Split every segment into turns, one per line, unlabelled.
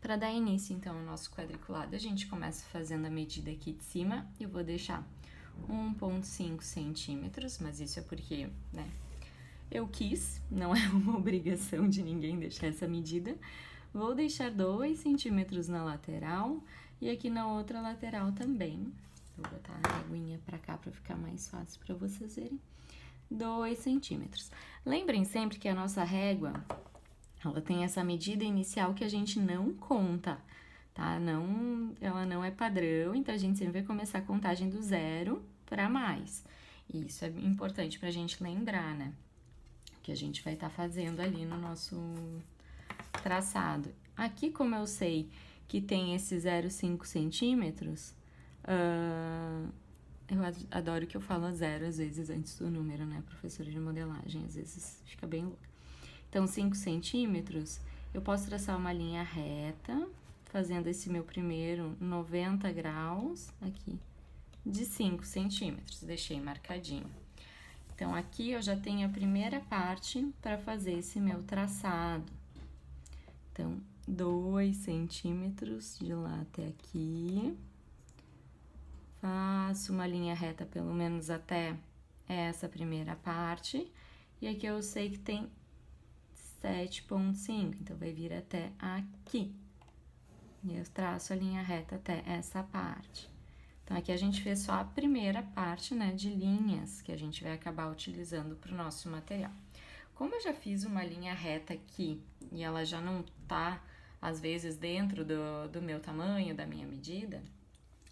Para dar início, então, ao nosso quadriculado, a gente começa fazendo a medida aqui de cima. Eu vou deixar 1,5 centímetros, mas isso é porque, né, eu quis, não é uma obrigação de ninguém deixar essa medida. Vou deixar 2 centímetros na lateral e aqui na outra lateral também. Vou botar a aguinha para cá para ficar mais fácil para vocês verem. 2 centímetros. Lembrem sempre que a nossa régua, ela tem essa medida inicial que a gente não conta, tá? Ela não é padrão, então a gente sempre vai começar a contagem do 0 para mais. E isso é importante pra gente lembrar, né? Que a gente vai estar fazendo ali no nosso traçado. Aqui, como eu sei que tem esse 0,5 centímetros, eu adoro que eu falo 0 às vezes antes do número, né? Professora de modelagem, às vezes fica bem louca. Então, 5 centímetros, eu posso traçar uma linha reta, fazendo esse meu primeiro 90 graus aqui, de 5 centímetros. Deixei marcadinho. Então, aqui eu já tenho a primeira parte para fazer esse meu traçado. Então, 2 centímetros de lá até aqui. Faço uma linha reta pelo menos até essa primeira parte. E aqui eu sei que tem 7,5, então vai vir até aqui. E eu traço a linha reta até essa parte. Então, aqui a gente fez só a primeira parte, né, de linhas que a gente vai acabar utilizando para o nosso material. Como eu já fiz uma linha reta aqui e ela já não tá, às vezes, dentro do meu tamanho, da minha medida,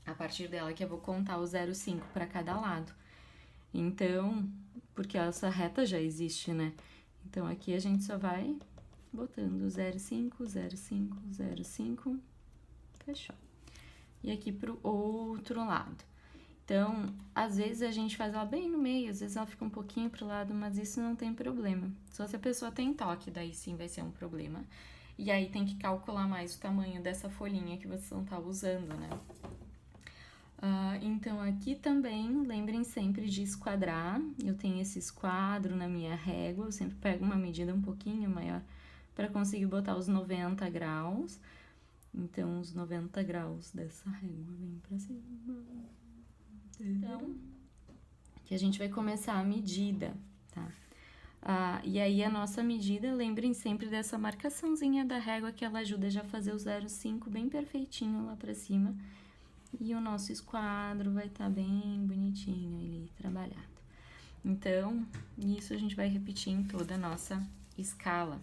a partir dela que eu vou contar o 0,5 para cada lado. Então, porque essa reta já existe, né? Então, aqui a gente só vai botando 0,5, 0,5, 0,5, fechou. E aqui pro outro lado. Então, às vezes a gente faz ela bem no meio, às vezes ela fica um pouquinho pro lado, mas isso não tem problema. Só se a pessoa tem toque, daí sim vai ser um problema. E aí tem que calcular mais o tamanho dessa folhinha que vocês vão estar usando, né? Então, aqui também, lembrem sempre de esquadrar. Eu tenho esse esquadro na minha régua, eu sempre pego uma medida um pouquinho maior para conseguir botar os 90 graus. Então, os 90 graus dessa régua vem pra cima. Então, que a gente vai começar a medida, tá? E aí, a nossa medida, lembrem sempre dessa marcaçãozinha da régua que ela ajuda já a fazer o 0,5 bem perfeitinho lá pra cima. E o nosso esquadro vai estar bem bonitinho ali, trabalhado. Então, isso a gente vai repetir em toda a nossa escala,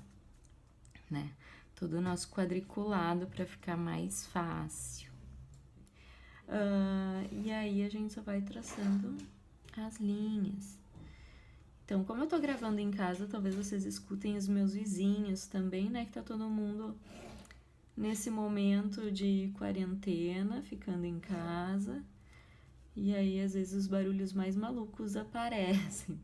né? Todo o nosso quadriculado para ficar mais fácil. E aí, a gente só vai traçando as linhas. Então, como eu tô gravando em casa, talvez vocês escutem os meus vizinhos também, né? Que tá todo mundo nesse momento de quarentena, ficando em casa. E aí, às vezes, os barulhos mais malucos aparecem.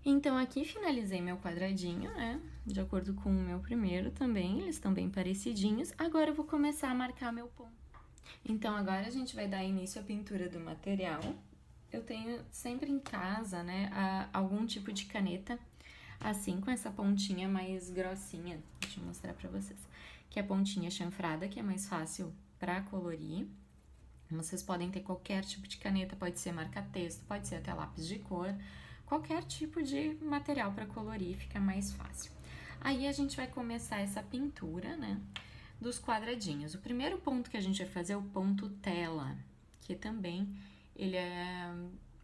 Então, aqui finalizei meu quadradinho, né? De acordo com o meu primeiro também, eles estão bem parecidinhos. Agora, eu vou começar a marcar meu ponto. Então, agora a gente vai dar início à pintura do material. Eu tenho sempre em casa, né, algum tipo de caneta, assim, com essa pontinha mais grossinha. Deixa eu mostrar pra vocês. Que é a pontinha chanfrada, que é mais fácil pra colorir. Vocês podem ter qualquer tipo de caneta, pode ser marca-texto, pode ser até lápis de cor. Qualquer tipo de material para colorir fica mais fácil. Aí a gente vai começar essa pintura, né, dos quadradinhos. O primeiro ponto que a gente vai fazer é o ponto tela, que também ele é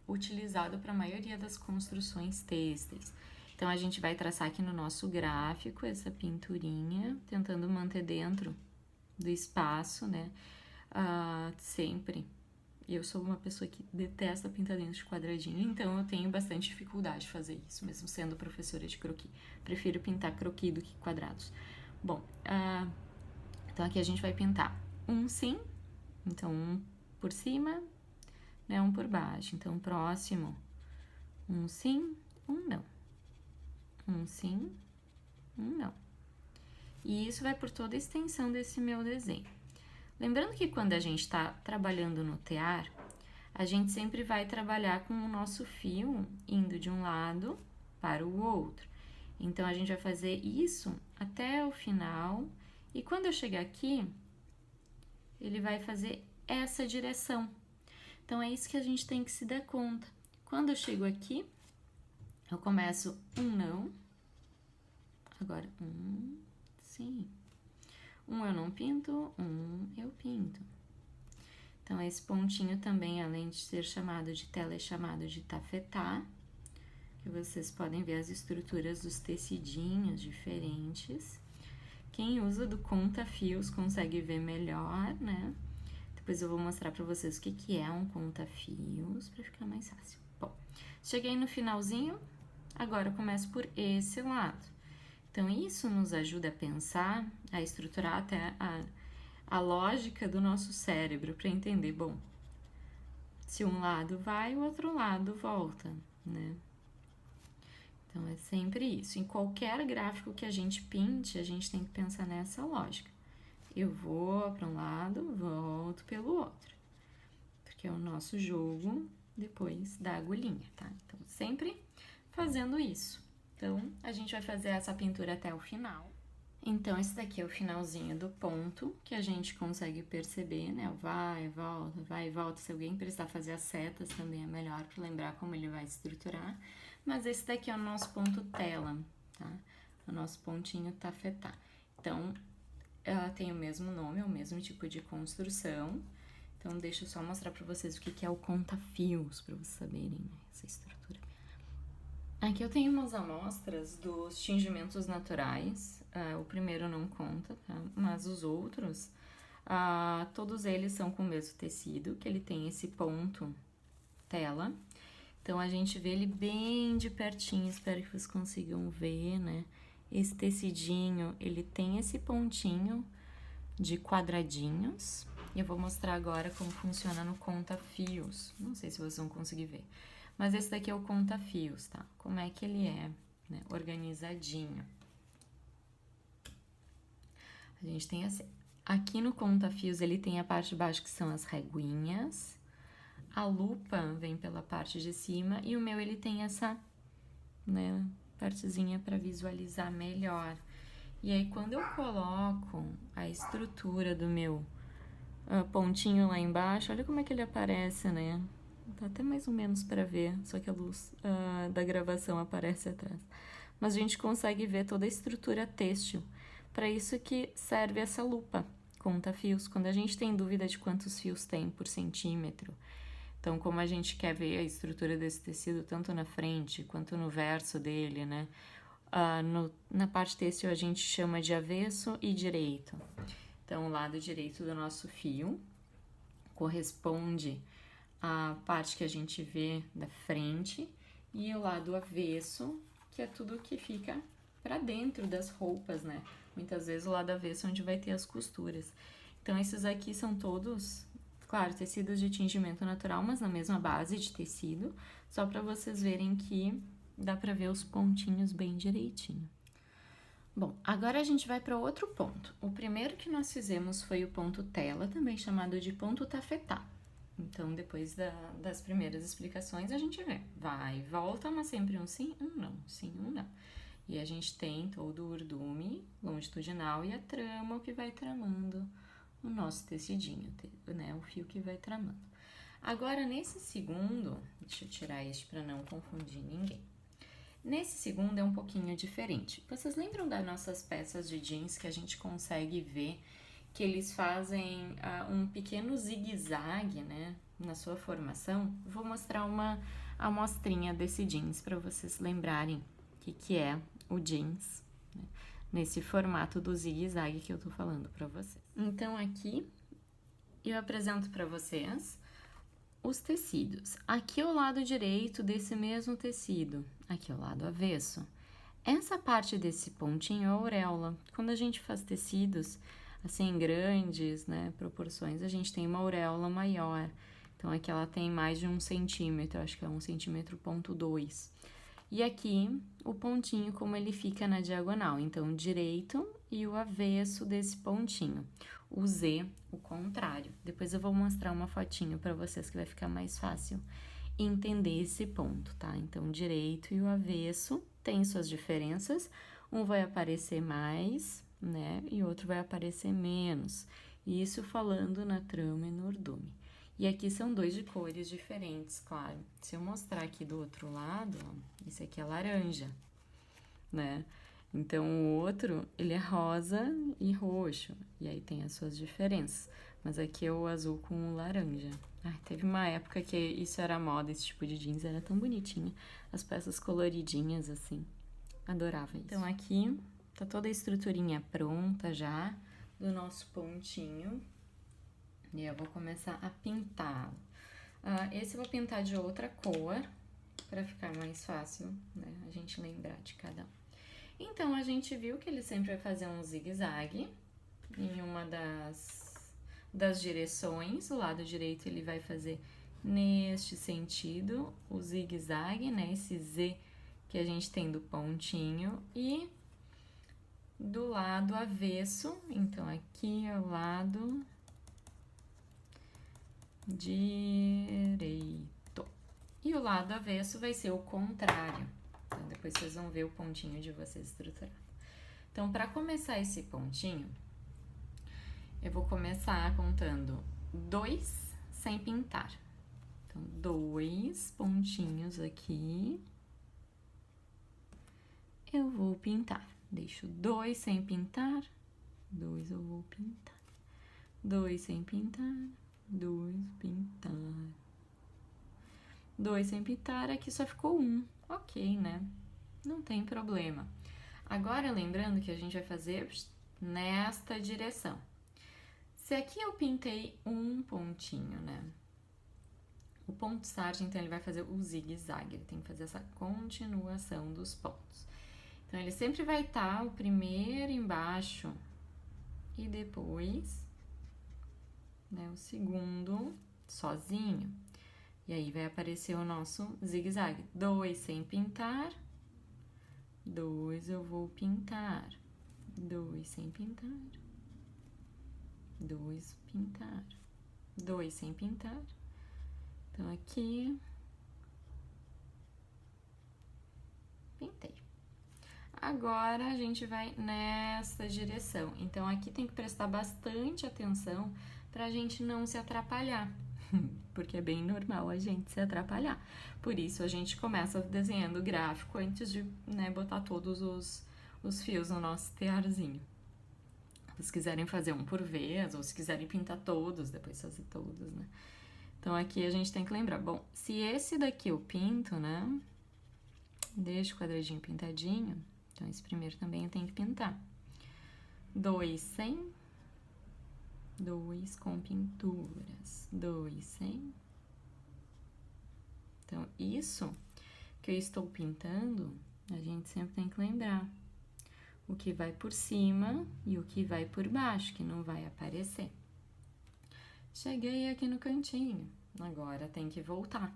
utilizado para a maioria das construções têxteis. Então, a gente vai traçar aqui no nosso gráfico essa pinturinha, tentando manter dentro do espaço, né, sempre. Eu sou uma pessoa que detesta pintar dentro de quadradinho, então eu tenho bastante dificuldade de fazer isso, mesmo sendo professora de croquis. Prefiro pintar croquis do que quadrados. Bom, então aqui a gente vai pintar um sim, então um por cima, né, um por baixo. Então, próximo, um sim, um não. Um sim, um não. E isso vai por toda a extensão desse meu desenho. Lembrando que quando a gente está trabalhando no tear, a gente sempre vai trabalhar com o nosso fio indo de um lado para o outro. Então, a gente vai fazer isso até o final E quando eu chegar aqui, ele vai fazer essa direção. Então, é isso que a gente tem que se dar conta. Quando eu chego aqui, eu começo um não. Agora, sim. Eu não pinto, eu pinto. Então, esse pontinho também, além de ser chamado de tela, é chamado de tafetá. Que vocês podem ver as estruturas dos tecidinhos diferentes. Quem usa do conta-fios consegue ver melhor, né? Depois eu vou mostrar pra vocês o que é um conta-fios, pra ficar mais fácil. Bom, cheguei no finalzinho, agora eu começo por esse lado. Então, isso nos ajuda a pensar, a estruturar até a lógica do nosso cérebro para entender, bom, se um lado vai, o outro lado volta, né? Então, é sempre isso. Em qualquer gráfico que a gente pinte, a gente tem que pensar nessa lógica. Eu vou para um lado, volto pelo outro. Porque é o nosso jogo depois da agulhinha, tá? Então, sempre fazendo isso. Então, a gente vai fazer essa pintura até o final. Então, esse daqui é o finalzinho do ponto, que a gente consegue perceber, né? Vai e volta. Se alguém precisar fazer as setas, também é melhor para lembrar como ele vai estruturar. Mas esse daqui é o nosso ponto tela, tá? O nosso pontinho tafetá. Então, ela tem o mesmo nome, é o mesmo tipo de construção. Então, deixa eu só mostrar para vocês o que é o conta-fios, para vocês saberem, né? Essa estrutura. Aqui eu tenho umas amostras dos tingimentos naturais. O primeiro não conta, tá? Mas os outros, todos eles são com o mesmo tecido, que ele tem esse ponto tela. Então, a gente vê ele bem de pertinho, espero que vocês consigam ver, né? Esse tecidinho, ele tem esse pontinho de quadradinhos. E eu vou mostrar agora como funciona no conta-fios. Não sei se vocês vão conseguir ver. Mas esse daqui é o conta-fios, tá? Como é que ele é, né? Organizadinho. A gente tem assim... Aqui no conta-fios, ele tem a parte de baixo que são as reguinhas. A lupa vem pela parte de cima e o meu ele tem essa, né, partezinha para visualizar melhor. E aí quando eu coloco a estrutura do meu pontinho lá embaixo, olha como é que ele aparece, né? Tá até mais ou menos para ver, só que a luz da gravação aparece atrás. Mas a gente consegue ver toda a estrutura têxtil. Para isso que serve essa lupa, conta-fios. Quando a gente tem dúvida de quantos fios tem por centímetro, então, como a gente quer ver a estrutura desse tecido tanto na frente quanto no verso dele, né? Na parte têxtil a gente chama de avesso e direito. Então, o lado direito do nosso fio corresponde à parte que a gente vê da frente e o lado avesso, que é tudo que fica para dentro das roupas, né? Muitas vezes o lado avesso é onde vai ter as costuras. Então, esses aqui são todos... Claro, tecidos de tingimento natural, mas na mesma base de tecido, só para vocês verem que dá para ver os pontinhos bem direitinho. Bom, agora a gente vai para outro ponto. O primeiro que nós fizemos foi o ponto tela, também chamado de ponto tafetá. Então, depois das primeiras explicações, a gente vê. Vai e volta, mas sempre um sim, um não, sim, um não. E a gente tem todo o urdume longitudinal e a trama, o que vai tramando o nosso tecidinho, né? O fio que vai tramando. Agora, nesse segundo, deixa eu tirar este para não confundir ninguém. Nesse segundo é um pouquinho diferente. Vocês lembram das nossas peças de jeans que a gente consegue ver que eles fazem um pequeno zigue-zague, né? Na sua formação? Vou mostrar uma amostrinha desse jeans para vocês lembrarem o que é o jeans, né? Nesse formato do zigue-zague que eu tô falando para vocês. Então, aqui eu apresento para vocês os tecidos. Aqui é o lado direito desse mesmo tecido, aqui é o lado avesso. Essa parte desse pontinho é a auréola. Quando a gente faz tecidos assim grandes, né, proporções, a gente tem uma auréola maior. Então, aqui ela tem mais de 1 centímetro, acho que é 1,2 centímetros. E aqui, o pontinho, como ele fica na diagonal. Então, o direito e o avesso desse pontinho. O Z, o contrário. Depois eu vou mostrar uma fotinho para vocês que vai ficar mais fácil entender esse ponto, tá? Então, o direito e o avesso têm suas diferenças. Um vai aparecer mais né? E outro vai aparecer menos. Isso falando na trama e no urdume. E aqui são dois de cores diferentes, claro. Se eu mostrar aqui do outro lado, ó, esse aqui é laranja, né? Então, o outro, ele é rosa e roxo. E aí tem as suas diferenças. Mas aqui é o azul com o laranja. Ai, teve uma época que isso era moda, esse tipo de jeans. Era tão bonitinho. As peças coloridinhas, assim. Adorava isso. Então, aqui tá toda a estruturinha pronta já do nosso pontinho. E eu vou começar a pintá-lo. Esse eu vou pintar de outra cor, para ficar mais fácil, né, a gente lembrar de cada um. Então, a gente viu que ele sempre vai fazer um zigue-zague em uma das direções. O lado direito ele vai fazer neste sentido, o zigue-zague, né, esse Z que a gente tem do pontinho. E do lado avesso, então aqui é o lado direito. E o lado avesso vai ser o contrário. Então, depois vocês vão ver o pontinho de vocês estruturado. Então, para começar esse pontinho, eu vou começar contando 2 sem pintar. Então, 2 pontinhos aqui. Eu vou pintar. Deixo 2 sem pintar. 2 eu vou pintar. 2 sem pintar. 2 pintar. 2 sem pintar, aqui só ficou 1. Ok, né? Não tem problema. Agora, lembrando que a gente vai fazer nesta direção. Se aqui eu pintei um pontinho, né? O ponto sargent, então, ele vai fazer o zigue-zague. Ele tem que fazer essa continuação dos pontos. Então, ele sempre vai estar o primeiro embaixo e depois, né, o segundo sozinho. E aí, vai aparecer o nosso zigue-zague. 2 sem pintar. 2 eu vou pintar. 2 sem pintar. 2 pintar. 2 sem pintar. Então, aqui, pintei. Agora, a gente vai nessa direção. Então, aqui tem que prestar bastante atenção pra gente não se atrapalhar. Porque é bem normal a gente se atrapalhar. Por isso, a gente começa desenhando o gráfico antes de, né, botar todos os fios no nosso tearzinho. Se quiserem fazer um por vez, ou se quiserem pintar todos, depois fazer todos, né? Então, aqui a gente tem que lembrar. Bom, se esse daqui eu pinto, né? Deixa o quadradinho pintadinho. Então, esse primeiro também eu tenho que pintar. 2 sem. 2 com pinturas. 2 sem. Então, isso que eu estou pintando, a gente sempre tem que lembrar. O que vai por cima e o que vai por baixo, que não vai aparecer. Cheguei aqui no cantinho, agora tem que voltar.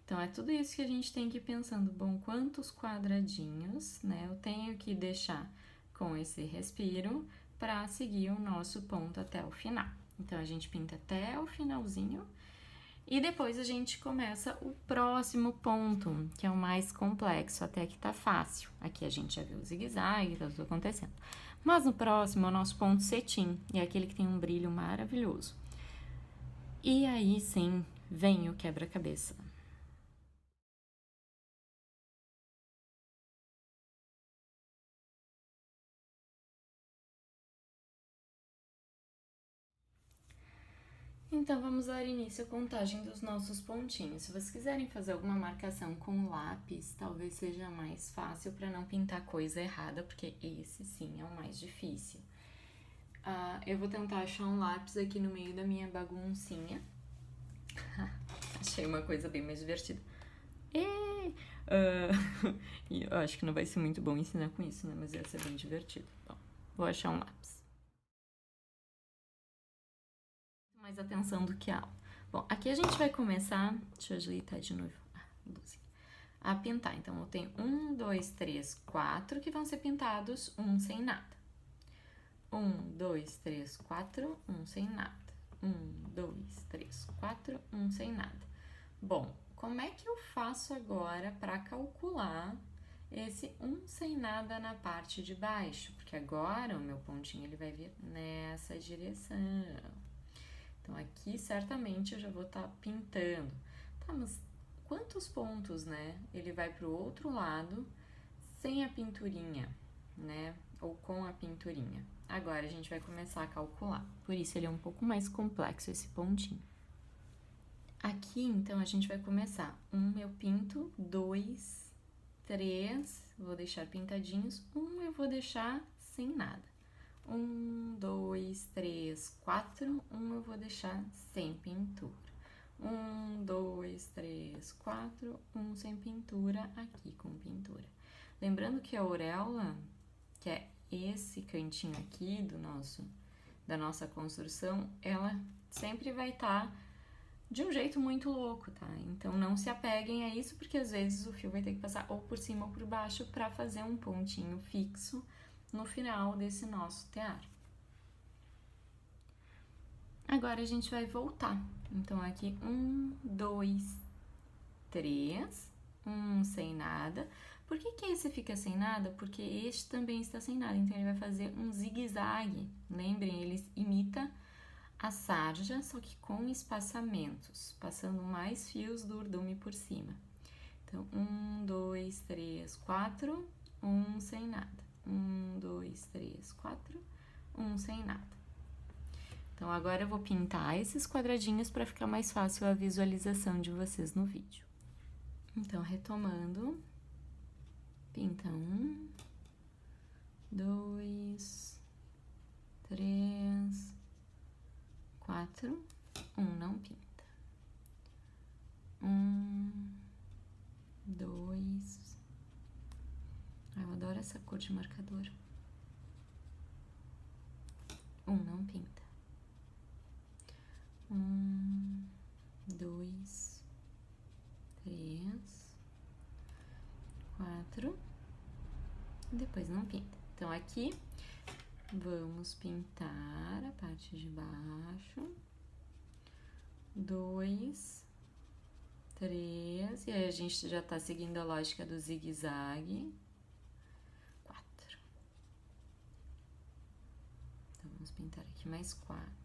Então, é tudo isso que a gente tem que ir pensando. Bom, quantos quadradinhos, né, eu tenho que deixar com esse respiro para seguir o nosso ponto até o final. Então, a gente pinta até o finalzinho e depois a gente começa o próximo ponto, que é o mais complexo, até que tá fácil. Aqui a gente já viu o zigue-zague, tá tudo acontecendo. Mas no próximo é o nosso ponto cetim, e é aquele que tem um brilho maravilhoso. E aí sim, vem o quebra-cabeça. Então, vamos dar início à contagem dos nossos pontinhos. Se vocês quiserem fazer alguma marcação com lápis, talvez seja mais fácil para não pintar coisa errada, porque esse sim é o mais difícil. Eu vou tentar achar um lápis aqui no meio da minha baguncinha. Achei uma coisa bem mais divertida. E eu acho que não vai ser muito bom ensinar com isso, né? Mas ia ser bem divertido. Bom, vou achar um lápis. Mais atenção do que a aula. Bom, aqui a gente vai começar... Deixa eu ajeitar de novo a pintar. Então, eu tenho 1, 2, 3, 4 que vão ser pintados, um sem nada. 1, 2, 3, 4, um sem nada. 1, 2, 3, 4, um sem nada. Bom, como é que eu faço agora para calcular esse um sem nada na parte de baixo, porque agora o meu pontinho ele vai vir nessa direção. Então, aqui certamente eu já vou estar pintando. Tá, mas quantos pontos, né? Ele vai pro outro lado sem a pinturinha, né? Ou com a pinturinha. Agora a gente vai começar a calcular. Por isso ele é um pouco mais complexo esse pontinho. Aqui, então, a gente vai começar. Eu pinto, 2, 3, vou deixar pintadinhos. Eu vou deixar sem nada. 1, 2, 3, 4. Eu vou deixar sem pintura. 1, 2, 3, 4. Sem pintura, aqui com pintura. Lembrando que a auréola, que é esse cantinho aqui da nossa construção, ela sempre vai estar de um jeito muito louco, tá? Então não se apeguem a isso, porque às vezes o fio vai ter que passar ou por cima ou por baixo para fazer um pontinho fixo no final desse nosso tear. Agora a gente vai voltar. Então aqui 1, 2, 3, sem nada. Por que esse fica sem nada? Porque este também está sem nada, então ele vai fazer um zigue-zague. Lembrem, ele imita a sarja, só que com espaçamentos, passando mais fios do urdume por cima. Então, 1, 2, 3, 4, sem nada. 1, 2, 3, 4, sem nada. Então, agora eu vou pintar esses quadradinhos para ficar mais fácil a visualização de vocês no vídeo. Então, retomando, pinta 1, 2, 3, 4, não pinta. 2. Eu adoro essa cor de marcador. Não pinta. 2, 3, 4. Depois não pinta. Então, aqui vamos pintar a parte de baixo. 2, 3, e aí a gente já tá seguindo a lógica do zigue-zague. 4. Então, vamos pintar aqui mais 4.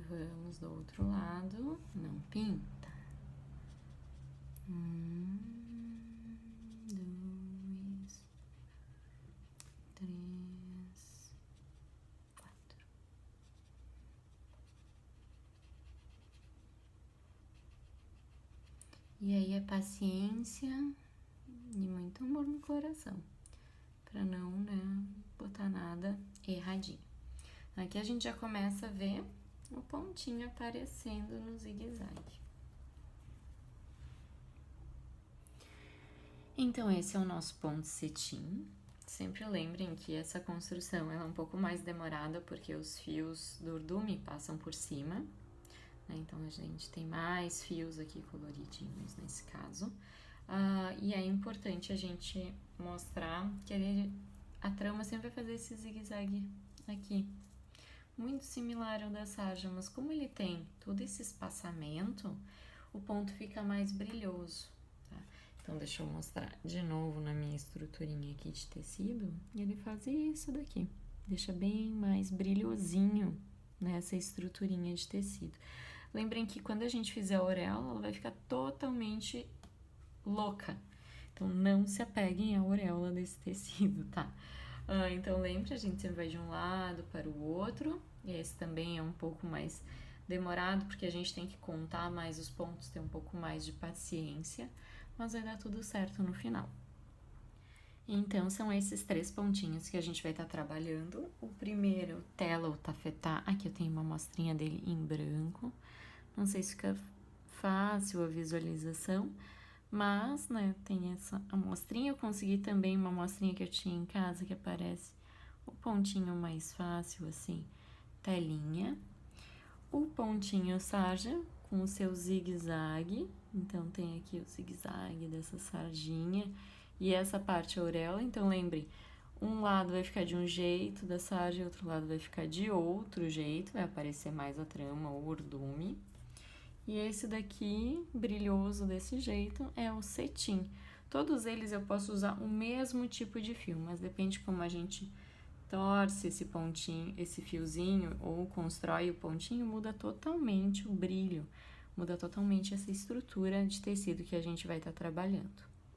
Vamos do outro lado, não pinta. 1, 2, 3, 4. E aí é paciência e muito amor no coração, pra não, né, botar nada erradinho. Aqui a gente já começa a ver o pontinho aparecendo no zigue-zague. Então, esse é o nosso ponto cetim. Sempre lembrem que essa construção ela é um pouco mais demorada porque os fios do urdume passam por cima, né? Então, a gente tem mais fios aqui coloridinhos nesse caso. E é importante a gente mostrar que a trama sempre vai fazer esse zigue-zague aqui. Muito similar ao da sarja, mas como ele tem todo esse espaçamento, o ponto fica mais brilhoso, tá? Então, deixa eu mostrar de novo na minha estruturinha aqui de tecido. Ele faz isso daqui, deixa bem mais brilhosinho nessa estruturinha de tecido. Lembrem que quando a gente fizer a auréola, ela vai ficar totalmente louca. Então, não se apeguem à auréola desse tecido, tá? Então, lembre, a gente sempre vai de um lado para o outro. E esse também é um pouco mais demorado, porque a gente tem que contar mais os pontos, ter um pouco mais de paciência, mas vai dar tudo certo no final. Então, são esses 3 pontinhos que a gente vai estar trabalhando. O primeiro, tela ou tafetá, aqui eu tenho uma amostrinha dele em branco. Não sei se fica fácil a visualização, mas, né, tem essa amostrinha. Eu consegui também uma amostrinha que eu tinha em casa, que aparece o pontinho mais fácil, assim, telinha. o pontinho sarja com o seu zigue-zague. Então, tem aqui o zigue-zague dessa sarjinha. E essa parte é a auréola, então lembre, um lado vai ficar de um jeito da sarja, e outro lado vai ficar de outro jeito, vai aparecer mais a trama ou ordume. E esse daqui, brilhoso desse jeito, é o cetim. Todos eles eu posso usar o mesmo tipo de fio, mas depende como a gente torce esse pontinho, esse fiozinho, ou constrói o pontinho, muda totalmente o brilho, muda totalmente essa estrutura de tecido que a gente vai estar trabalhando.